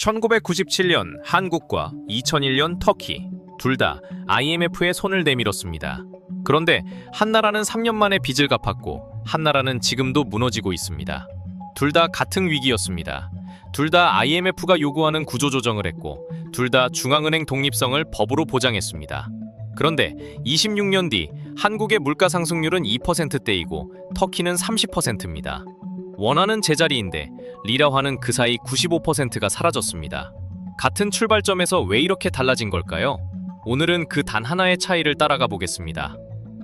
1997년 한국과 2001년 터키 둘 다 IMF에 손을 내밀었습니다. 그런데 한 나라는 3년 만에 빚을 갚았고 한 나라는 지금도 무너지고 있습니다. 둘 다 같은 위기였습니다. 둘 다 IMF가 요구하는 구조조정을 했고 둘 다 중앙은행 독립성을 법으로 보장했습니다. 그런데 26년 뒤 한국의 물가 상승률은 2%대이고 터키는 30%입니다. 원화는 제자리인데 리라화는 그 사이 95%가 사라졌습니다. 같은 출발점에서 왜 이렇게 달라진 걸까요? 오늘은 그 단 하나의 차이를 따라가 보겠습니다.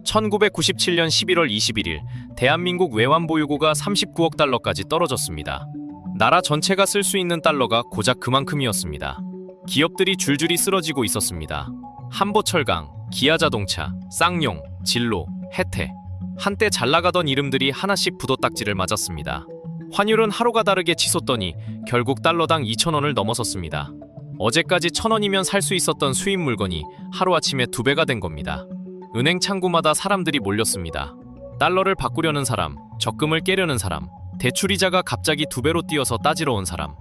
1997년 11월 21일 대한민국 외환보유고가 39억 달러까지 떨어졌습니다. 나라 전체가 쓸 수 있는 달러가 고작 그만큼이었습니다. 기업들이 줄줄이 쓰러지고 있었습니다. 한보철강, 기아자동차, 쌍용, 진로, 혜태. 한때 잘 나가던 이름들이 하나씩 부도딱지를 맞았습니다. 환율은 하루가 다르게 치솟더니 결국 달러당 2,000원을 넘어섰습니다. 어제까지 1,000원이면 살 수 있었던 수입 물건이 하루아침에 2배가 된 겁니다. 은행 창구마다 사람들이 몰렸습니다. 달러를 바꾸려는 사람, 적금을 깨려는 사람, 대출이자가 갑자기 2배로 뛰어서 따지러 온 사람.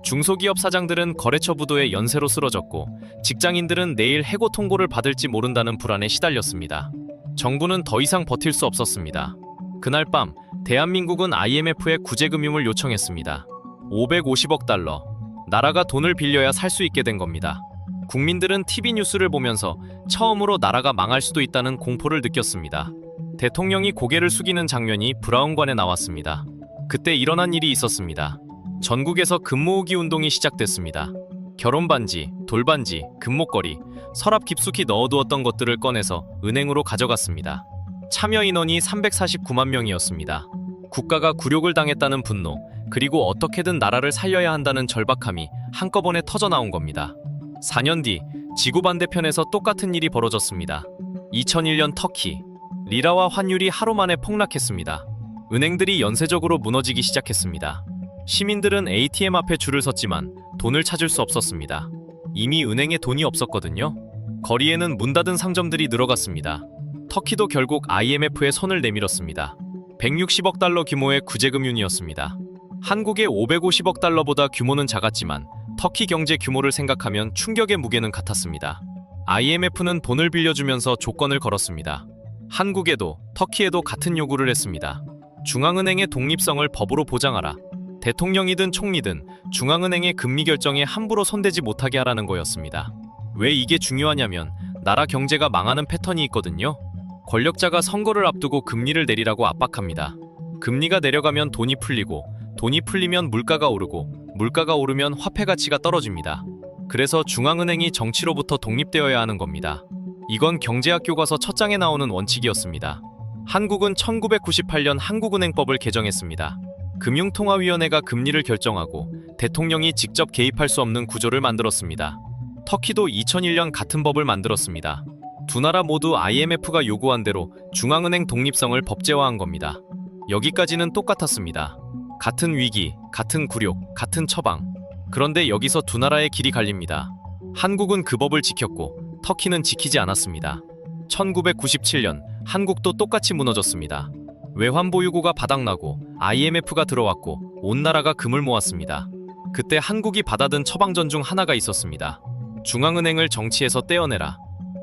중소기업 사장들은 거래처 부도에 연쇄로 쓰러졌고 직장인들은 내일 해고 통보를 받을지 모른다는 불안에 시달렸습니다. 정부는 더 이상 버틸 수 없었습니다. 그날 밤 대한민국은 IMF에 구제금융을 요청했습니다. 550억 달러. 나라가 돈을 빌려야 살 수 있게 된 겁니다. 국민들은 TV 뉴스를 보면서 처음으로 나라가 망할 수도 있다는 공포를 느꼈습니다. 대통령이 고개를 숙이는 장면이 브라운관에 나왔습니다. 그때 일어난 일이 있었습니다. 전국에서 금모으기 운동이 시작됐습니다. 결혼반지, 돌반지, 금목걸이, 서랍 깊숙이 넣어두었던 것들을 꺼내서 은행으로 가져갔습니다. 참여 인원이 349만 명이었습니다. 국가가 굴욕을 당했다는 분노, 그리고 어떻게든 나라를 살려야 한다는 절박함이 한꺼번에 터져나온 겁니다. 4년 뒤 지구 반대편에서 똑같은 일이 벌어졌습니다. 2001년 터키. 리라와 환율이 하루 만에 폭락했습니다. 은행들이 연쇄적으로 무너지기 시작했습니다. 시민들은 ATM 앞에 줄을 섰지만 돈을 찾을 수 없었습니다. 이미 은행에 돈이 없었거든요. 거리에는 문 닫은 상점들이 늘어갔습니다. 터키도 결국 IMF에 손을 내밀었습니다. 160억 달러 규모의 구제금융이었습니다. 한국의 550억 달러보다 규모는 작았지만 터키 경제 규모를 생각하면 충격의 무게는 같았습니다. IMF는 돈을 빌려주면서 조건을 걸었습니다. 한국에도 터키에도 같은 요구를 했습니다. 중앙은행의 독립성을 법으로 보장하라. 대통령이든 총리든 중앙은행의 금리 결정에 함부로 손대지 못하게 하라는 거였습니다. 왜 이게 중요하냐면 나라 경제가 망하는 패턴이 있거든요. 권력자가 선거를 앞두고 금리를 내리라고 압박합니다. 금리가 내려가면 돈이 풀리고 돈이 풀리면 물가가 오르고 물가가 오르면 화폐 가치가 떨어집니다. 그래서 중앙은행이 정치로부터 독립되어야 하는 겁니다. 이건 경제학 교과서 첫 장에 나오는 원칙이었습니다. 한국은 1998년 한국은행법을 개정했습니다. 금융통화위원회가 금리를 결정하고 대통령이 직접 개입할 수 없는 구조를 만들었습니다. 터키도 2001년 같은 법을 만들었습니다. 두 나라 모두 IMF가 요구한 대로 중앙은행 독립성을 법제화한 겁니다. 여기까지는 똑같았습니다. 같은 위기, 같은 굴욕, 같은 처방. 그런데 여기서 두 나라의 길이 갈립니다. 한국은 그 법을 지켰고 터키는 지키지 않았습니다. 1997년 한국도 똑같이 무너졌습니다. 외환보유고가 바닥나고 IMF가 들어왔고 온 나라가 금을 모았습니다. 그때 한국이 받아든 처방전 중 하나가 있었습니다. 중앙은행을 정치에서 떼어내라.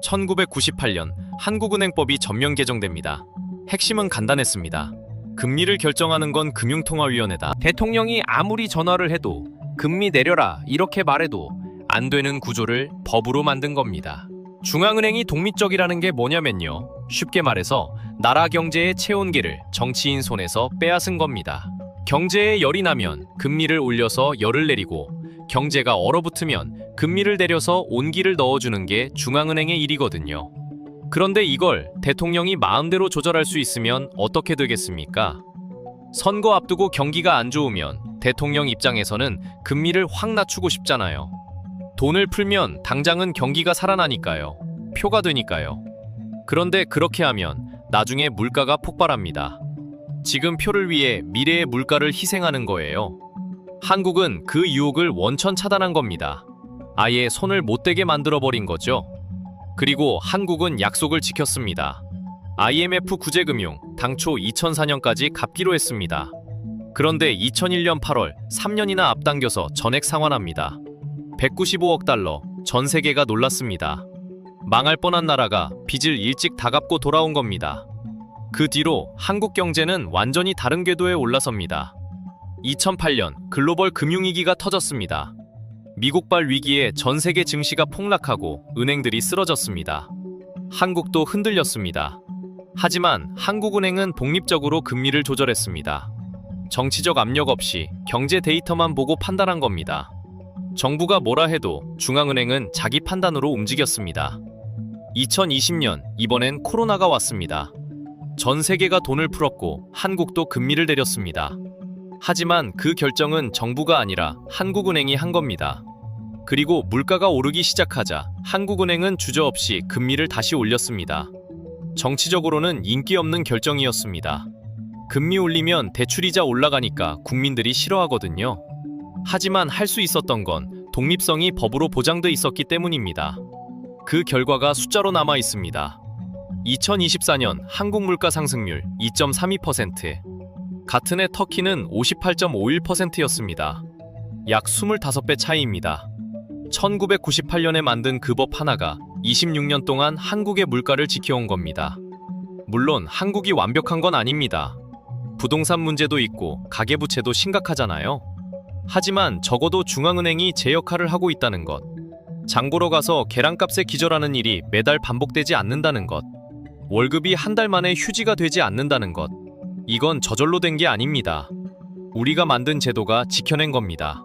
1998년 한국은행법이 전면 개정됩니다. 핵심은 간단했습니다. 금리를 결정하는 건 금융통화위원회다. 대통령이 아무리 전화를 해도 금리 내려라 이렇게 말해도 안 되는 구조를 법으로 만든 겁니다. 중앙은행이 독립적이라는 게 뭐냐면요. 쉽게 말해서 나라 경제의 체온계를 정치인 손에서 빼앗은 겁니다. 경제에 열이 나면 금리를 올려서 열을 내리고 경제가 얼어붙으면 금리를 내려서 온기를 넣어주는 게 중앙은행의 일이거든요. 그런데 이걸 대통령이 마음대로 조절할 수 있으면 어떻게 되겠습니까? 선거 앞두고 경기가 안 좋으면 대통령 입장에서는 금리를 확 낮추고 싶잖아요. 돈을 풀면 당장은 경기가 살아나니까요. 표가 되니까요. 그런데 그렇게 하면 나중에 물가가 폭발합니다. 지금 표를 위해 미래의 물가를 희생하는 거예요. 한국은 그 유혹을 원천 차단한 겁니다. 아예 손을 못 대게 만들어버린 거죠. 그리고 한국은 약속을 지켰습니다. IMF 구제금융 당초 2004년까지 갚기로 했습니다. 그런데 2001년 8월 3년이나 앞당겨서 전액 상환합니다. 195억 달러, 전 세계가 놀랐습니다. 망할 뻔한 나라가 빚을 일찍 다 갚고 돌아온 겁니다. 그 뒤로 한국 경제는 완전히 다른 궤도에 올라섭니다. 2008년 글로벌 금융위기가 터졌습니다. 미국발 위기에 전 세계 증시가 폭락하고 은행들이 쓰러졌습니다. 한국도 흔들렸습니다. 하지만 한국은행은 독립적으로 금리를 조절했습니다. 정치적 압력 없이 경제 데이터만 보고 판단한 겁니다. 정부가 뭐라 해도 중앙은행은 자기 판단으로 움직였습니다. 2020년, 이번엔 코로나가 왔습니다. 전 세계가 돈을 풀었고 한국도 금리를 내렸습니다. 하지만 그 결정은 정부가 아니라 한국은행이 한 겁니다. 그리고 물가가 오르기 시작하자 한국은행은 주저없이 금리를 다시 올렸습니다. 정치적으로는 인기 없는 결정이었습니다. 금리 올리면 대출이자 올라가니까 국민들이 싫어하거든요. 하지만 할 수 있었던 건 독립성이 법으로 보장돼 있었기 때문입니다. 그 결과가 숫자로 남아 있습니다. 2024년 한국 물가 상승률 2.32%, 같은 해 터키는 58.51%였습니다. 약 25배 차이입니다. 1998년에 만든 그 법 하나가 26년 동안 한국의 물가를 지켜온 겁니다. 물론 한국이 완벽한 건 아닙니다. 부동산 문제도 있고 가계부채도 심각하잖아요. 하지만 적어도 중앙은행이 제 역할을 하고 있다는 것, 장보러 가서 계란값에 기절하는 일이 매달 반복되지 않는다는 것, 월급이 한 달 만에 휴지가 되지 않는다는 것, 이건 저절로 된 게 아닙니다. 우리가 만든 제도가 지켜낸 겁니다.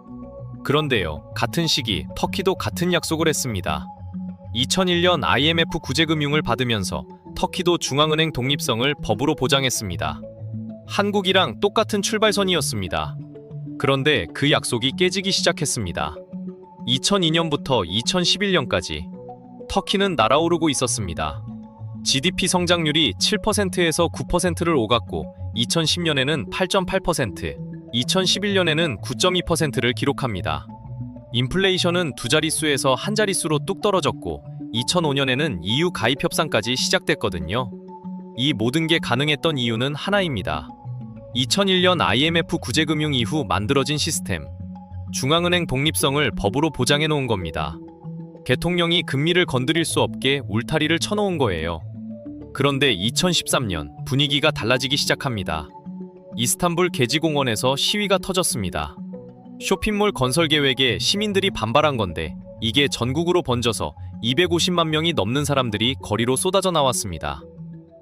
그런데요, 같은 시기 터키도 같은 약속을 했습니다. 2001년 IMF 구제금융을 받으면서 터키도 중앙은행 독립성을 법으로 보장했습니다. 한국이랑 똑같은 출발선이었습니다. 그런데 그 약속이 깨지기 시작했습니다. 2002년부터 2011년까지 터키는 날아오르고 있었습니다. GDP 성장률이 7%에서 9%를 오갔고 2010년에는 8.8%, 2011년에는 9.2%를 기록합니다. 인플레이션은 두 자릿수에서 한 자릿수로 뚝 떨어졌고 2005년에는 EU 가입 협상까지 시작됐거든요. 이 모든 게 가능했던 이유는 하나입니다. 2001년 IMF 구제금융 이후 만들어진 시스템, 중앙은행 독립성을 법으로 보장해 놓은 겁니다. 대통령이 금리를 건드릴 수 없게 울타리를 쳐놓은 거예요. 그런데 2013년 분위기가 달라지기 시작합니다. 이스탄불 게지공원에서 시위가 터졌습니다. 쇼핑몰 건설 계획에 시민들이 반발한 건데 이게 전국으로 번져서 250만 명이 넘는 사람들이 거리로 쏟아져 나왔습니다.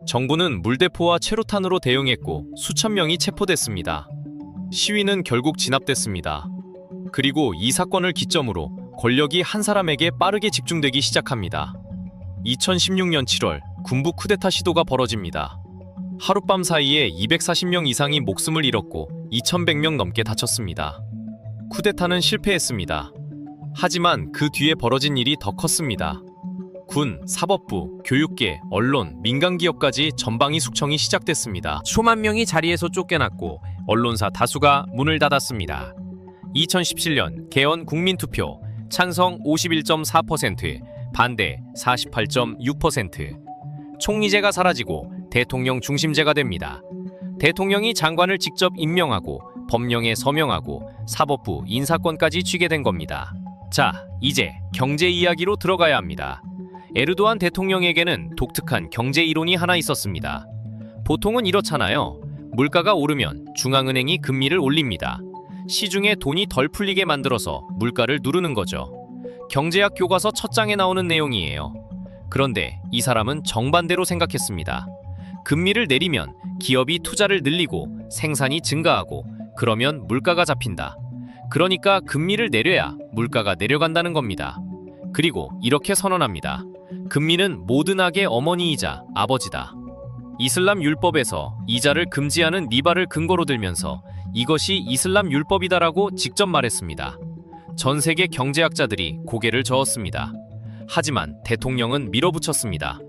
정부는 물대포와 최루탄으로 대응했고 수천 명이 체포됐습니다. 시위는 결국 진압됐습니다. 그리고 이 사건을 기점으로 권력이 한 사람에게 빠르게 집중되기 시작합니다. 2016년 7월 군부 쿠데타 시도가 벌어집니다. 하룻밤 사이에 240명 이상이 목숨을 잃었고 2,100명 넘게 다쳤습니다. 쿠데타는 실패했습니다. 하지만 그 뒤에 벌어진 일이 더 컸습니다. 군, 사법부, 교육계, 언론, 민간기업까지 전방위 숙청이 시작됐습니다. 수만 명이 자리에서 쫓겨났고 언론사 다수가 문을 닫았습니다. 2017년 개헌 국민투표 찬성 51.4%, 반대 48.6%. 총리제가 사라지고 대통령 중심제가 됩니다. 대통령이 장관을 직접 임명하고 법령에 서명하고 사법부 인사권까지 쥐게 된 겁니다. 자, 이제 경제 이야기로 들어가야 합니다. 에르도안 대통령에게는 독특한 경제 이론이 하나 있었습니다. 보통은 이렇잖아요. 물가가 오르면 중앙은행이 금리를 올립니다. 시중에 돈이 덜 풀리게 만들어서 물가를 누르는 거죠. 경제학 교과서 첫 장에 나오는 내용이에요. 그런데 이 사람은 정반대로 생각했습니다. 금리를 내리면 기업이 투자를 늘리고 생산이 증가하고 그러면 물가가 잡힌다. 그러니까 금리를 내려야 물가가 내려간다는 겁니다. 그리고 이렇게 선언합니다. 금리는 모든 악의 어머니이자 아버지다. 이슬람 율법에서 이자를 금지하는 리바를 근거로 들면서 이것이 이슬람 율법이다라고 직접 말했습니다. 전 세계 경제학자들이 고개를 저었습니다. 하지만 대통령은 밀어붙였습니다.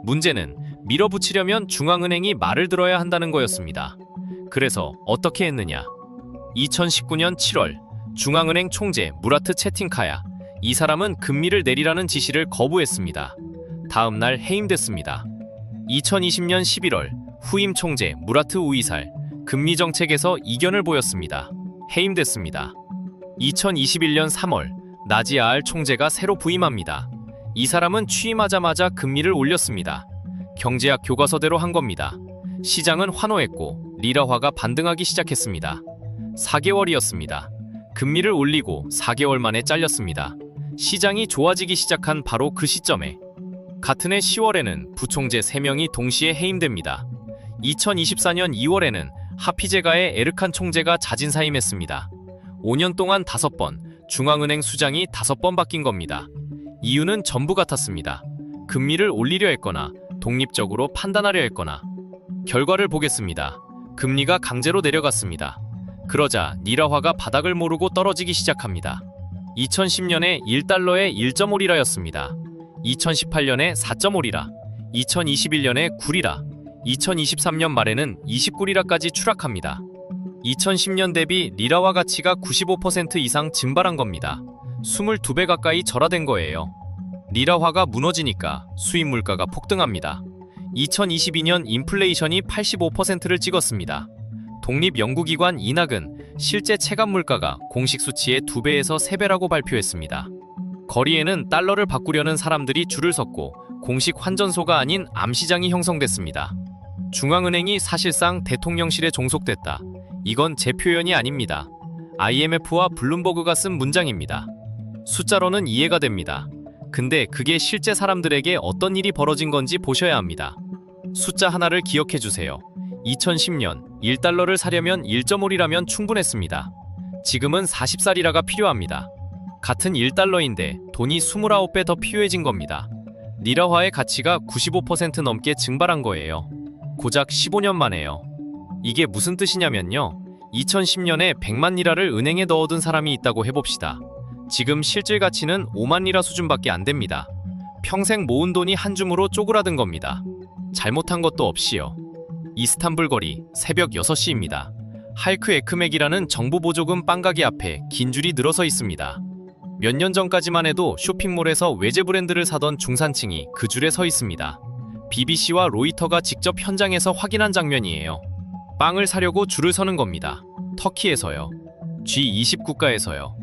문제는 밀어붙이려면 중앙은행이 말을 들어야 한다는 거였습니다. 그래서 어떻게 했느냐? 2019년 7월 중앙은행 총재 무라트 채팅카야, 이 사람은 금리를 내리라는 지시를 거부했습니다. 다음 날 해임됐습니다. 2020년 11월 후임 총재 무라트 우이살, 금리 정책에서 이견을 보였습니다. 해임됐습니다. 2021년 3월 나지아알 총재가 새로 부임합니다. 이 사람은 취임하자마자 금리를 올렸습니다. 경제학 교과서대로 한 겁니다. 시장은 환호했고 리라화가 반등하기 시작했습니다. 4개월이었습니다. 금리를 올리고 4개월 만에 잘렸습니다. 시장이 좋아지기 시작한 바로 그 시점에 같은 해 10월에는 부총재 3명이 동시에 해임됩니다. 2024년 2월에는 하피제가의 에르칸 총재가 자진사임했습니다. 5년 동안 5번, 중앙은행 수장이 5번 바뀐 겁니다. 이유는 전부 같았습니다. 금리를 올리려 했거나 독립적으로 판단하려 했거나. 결과를 보겠습니다. 금리가 강제로 내려갔습니다. 그러자 리라화가 바닥을 모르고 떨어지기 시작합니다. 2010년에 1달러에 1.5리라였습니다. 2018년에 4.5리라, 2021년에 9리라, 2023년 말에는 29리라까지 추락합니다. 2010년 대비 리라화 가치가 95% 이상 증발한 겁니다. 22배 가까이 절하된 거예요. 리라화가 무너지니까 수입 물가가 폭등합니다. 2022년 인플레이션이 85%를 찍었습니다. 독립연구기관 이낙은 실제 체감 물가가 공식 수치의 2배에서 3배라고 발표했습니다. 거리에는 달러를 바꾸려는 사람들이 줄을 섰고 공식 환전소가 아닌 암시장이 형성됐습니다. 중앙은행이 사실상 대통령실에 종속됐다. 이건 제 표현이 아닙니다. IMF와 블룸버그가 쓴 문장입니다. 숫자로는 이해가 됩니다. 근데 그게 실제 사람들에게 어떤 일이 벌어진 건지 보셔야 합니다. 숫자 하나를 기억해 주세요. 2010년 1달러를 사려면 1.5리라면 충분했습니다. 지금은 44리라가 필요합니다. 같은 1달러인데 돈이 29배 더 필요해진 겁니다. 리라화의 가치가 95% 넘게 증발한 거예요. 고작 15년 만에요. 이게 무슨 뜻이냐면요. 2010년에 100만 리라를 은행에 넣어둔 사람이 있다고 해봅시다. 지금 실질 가치는 5만 리라 수준밖에 안 됩니다. 평생 모은 돈이 한 줌으로 쪼그라든 겁니다. 잘못한 것도 없이요. 이스탄불 거리 새벽 6시입니다. 할크 에크맥이라는 정부 보조금 빵가게 앞에 긴 줄이 늘어서 있습니다. 몇 년 전까지만 해도 쇼핑몰에서 외제 브랜드를 사던 중산층이 그 줄에 서 있습니다. BBC와 로이터가 직접 현장에서 확인한 장면이에요. 빵을 사려고 줄을 서는 겁니다. 터키에서요. G20 국가에서요.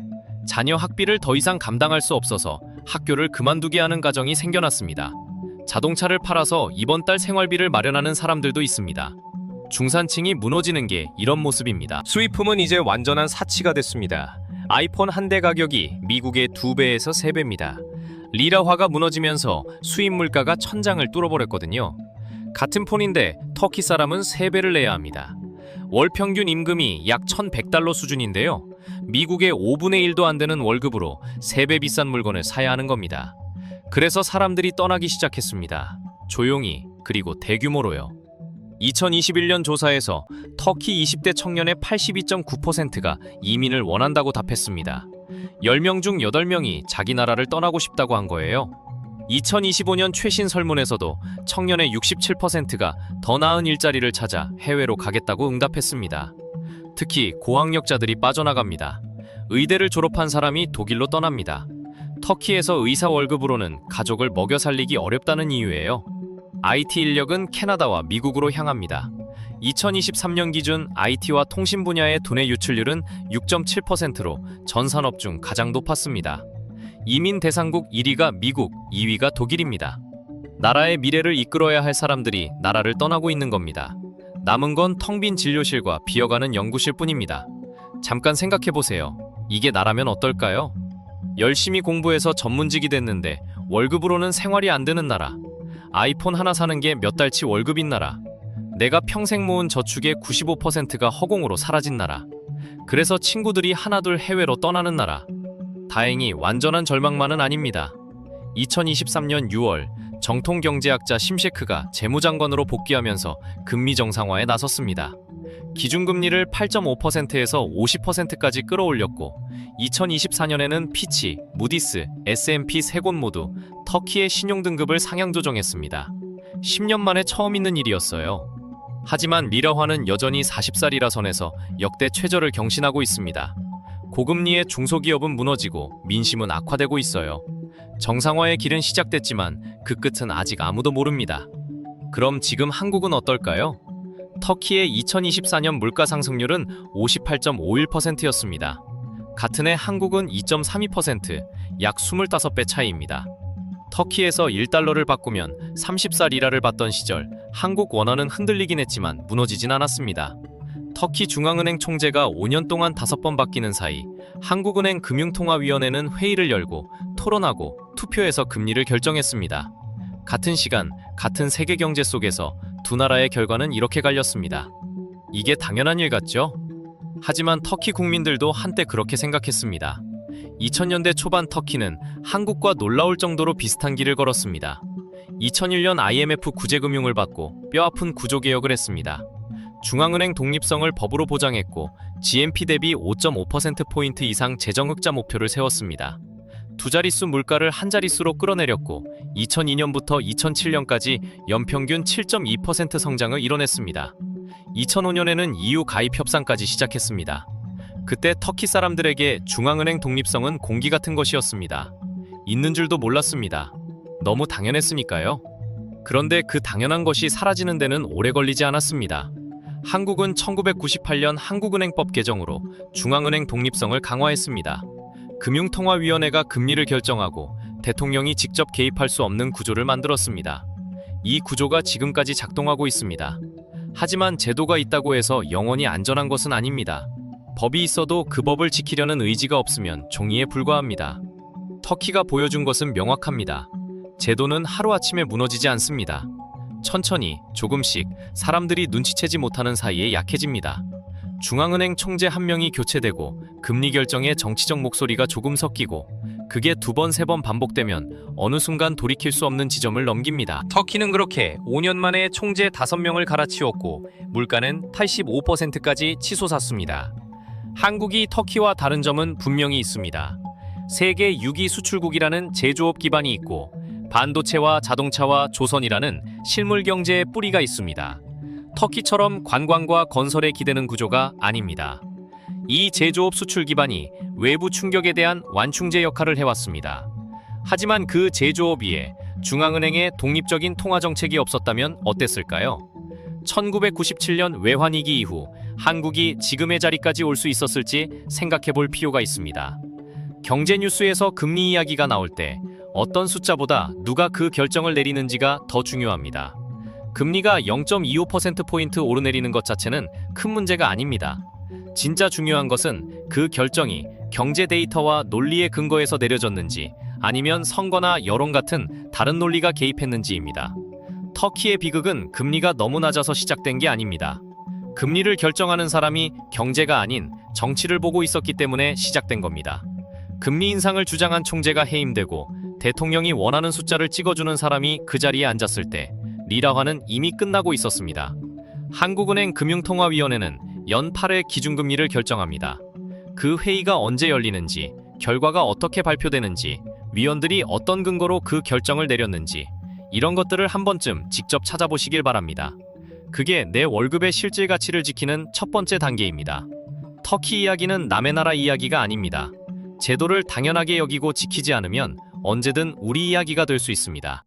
자녀 학비를 더 이상 감당할 수 없어서 학교를 그만두게 하는 가정이 생겨났습니다. 자동차를 팔아서 이번 달 생활비를 마련하는 사람들도 있습니다. 중산층이 무너지는 게 이런 모습입니다. 수입품은 이제 완전한 사치가 됐습니다. 아이폰 한 대 가격이 미국의 2배에서 3배입니다. 리라화가 무너지면서 수입 물가가 천장을 뚫어버렸거든요. 같은 폰인데 터키 사람은 3배를 내야 합니다. 월 평균 임금이 약 1,100달러 수준인데요. 미국의 5분의 1도 안 되는 월급으로 3배 비싼 물건을 사야 하는 겁니다. 그래서 사람들이 떠나기 시작했습니다. 조용히, 그리고 대규모로요. 2021년 조사에서 터키 20대 청년의 82.9%가 이민을 원한다고 답했습니다. 10명 중 8명이 자기 나라를 떠나고 싶다고 한 거예요. 2025년 최신 설문에서도 청년의 67%가 더 나은 일자리를 찾아 해외로 가겠다고 응답했습니다. 특히 고학력자들이 빠져나갑니다. 의대를 졸업한 사람이 독일로 떠납니다. 터키에서 의사 월급으로는 가족을 먹여 살리기 어렵다는 이유예요. IT 인력은 캐나다와 미국으로 향합니다. 2023년 기준 IT와 통신 분야의 두뇌 유출률은 6.7%로 전 산업 중 가장 높았습니다. 이민 대상국 1위가 미국, 2위가 독일입니다. 나라의 미래를 이끌어야 할 사람들이 나라를 떠나고 있는 겁니다. 남은 건 텅 빈 진료실과 비어가는 연구실 뿐입니다. 잠깐 생각해보세요. 이게 나라면 어떨까요? 열심히 공부해서 전문직이 됐는데 월급으로는 생활이 안 되는 나라. 아이폰 하나 사는 게 몇 달치 월급인 나라. 내가 평생 모은 저축의 95%가 허공으로 사라진 나라. 그래서 친구들이 하나둘 해외로 떠나는 나라. 다행히 완전한 절망만은 아닙니다. 2023년 6월 정통경제학자 심셰크가 재무장관으로 복귀하면서 금리 정상화에 나섰습니다. 기준금리를 8.5%에서 50%까지 끌어올렸고 2024년에는 피치, 무디스, S&P 세 곳 모두 터키의 신용등급을 상향 조정했습니다. 10년 만에 처음 있는 일이었어요. 하지만 리라화는 여전히 40살이라 선에서 역대 최저를 경신하고 있습니다. 고금리의 중소기업은 무너지고 민심은 악화되고 있어요. 정상화의 길은 시작됐지만 그 끝은 아직 아무도 모릅니다. 그럼 지금 한국은 어떨까요? 터키의 2024년 물가 상승률은 58.51%였습니다. 같은 해 한국은 2.32%, 약 25배 차이입니다. 터키에서 1달러를 바꾸면 30사 리라를 받던 시절 한국 원화는 흔들리긴 했지만 무너지진 않았습니다. 터키 중앙은행 총재가 5년 동안 5번 바뀌는 사이 한국은행 금융통화위원회는 회의를 열고 토론하고 투표해서 금리를 결정했습니다. 같은 시간, 같은 세계 경제 속에서 두 나라의 결과는 이렇게 갈렸습니다. 이게 당연한 일 같죠? 하지만 터키 국민들도 한때 그렇게 생각했습니다. 2000년대 초반 터키는 한국과 놀라울 정도로 비슷한 길을 걸었습니다. 2001년 IMF 구제금융을 받고 뼈아픈 구조개혁을 했습니다. 중앙은행 독립성을 법으로 보장했고 GNP 대비 5.5%포인트 이상 재정흑자 목표를 세웠습니다. 두 자릿수 물가를 한 자릿수로 끌어내렸고 2002년부터 2007년까지 연평균 7.2% 성장을 이뤄냈습니다. 2005년에는 EU 가입 협상까지 시작했습니다. 그때 터키 사람들에게 중앙은행 독립성은 공기 같은 것이었습니다. 있는 줄도 몰랐습니다. 너무 당연했으니까요. 그런데 그 당연한 것이 사라지는 데는 오래 걸리지 않았습니다. 한국은 1998년 한국은행법 개정으로 중앙은행 독립성을 강화했습니다. 금융통화위원회가 금리를 결정하고 대통령이 직접 개입할 수 없는 구조를 만들었습니다. 이 구조가 지금까지 작동하고 있습니다. 하지만 제도가 있다고 해서 영원히 안전한 것은 아닙니다. 법이 있어도 그 법을 지키려는 의지가 없으면 종이에 불과합니다. 터키가 보여준 것은 명확합니다. 제도는 하루아침에 무너지지 않습니다. 천천히, 조금씩 사람들이 눈치채지 못하는 사이에 약해집니다. 중앙은행 총재 한 명이 교체되고 금리 결정에 정치적 목소리가 조금 섞이고 그게 2번, 3번 반복되면 어느 순간 돌이킬 수 없는 지점을 넘깁니다. 터키는 그렇게 5년 만에 총재 5명을 갈아치웠고 물가는 85%까지 치솟았습니다. 한국이 터키와 다른 점은 분명히 있습니다. 세계 6위 수출국이라는 제조업 기반이 있고 반도체와 자동차와 조선이라는 실물 경제의 뿌리가 있습니다. 터키처럼 관광과 건설에 기대는 구조가 아닙니다. 이 제조업 수출 기반이 외부 충격에 대한 완충제 역할을 해왔습니다. 하지만 그 제조업 위에 중앙은행의 독립적인 통화 정책이 없었다면 어땠을까요? 1997년 외환위기 이후 한국이 지금의 자리까지 올 수 있었을지 생각해 볼 필요가 있습니다. 경제 뉴스에서 금리 이야기가 나올 때 어떤 숫자보다 누가 그 결정을 내리는지가 더 중요합니다. 금리가 0.25%포인트 오르내리는 것 자체는 큰 문제가 아닙니다. 진짜 중요한 것은 그 결정이 경제 데이터와 논리의 근거에서 내려졌는지 아니면 선거나 여론 같은 다른 논리가 개입했는지입니다. 터키의 비극은 금리가 너무 낮아서 시작된 게 아닙니다. 금리를 결정하는 사람이 경제가 아닌 정치를 보고 있었기 때문에 시작된 겁니다. 금리 인상을 주장한 총재가 해임되고 대통령이 원하는 숫자를 찍어주는 사람이 그 자리에 앉았을 때 리라화는 이미 끝나고 있었습니다. 한국은행 금융통화위원회는 연 8회 기준금리를 결정합니다. 그 회의가 언제 열리는지, 결과가 어떻게 발표되는지, 위원들이 어떤 근거로 그 결정을 내렸는지 이런 것들을 한 번쯤 직접 찾아보시길 바랍니다. 그게 내 월급의 실질 가치를 지키는 첫 번째 단계입니다. 터키 이야기는 남의 나라 이야기가 아닙니다. 제도를 당연하게 여기고 지키지 않으면 언제든 우리 이야기가 될 수 있습니다.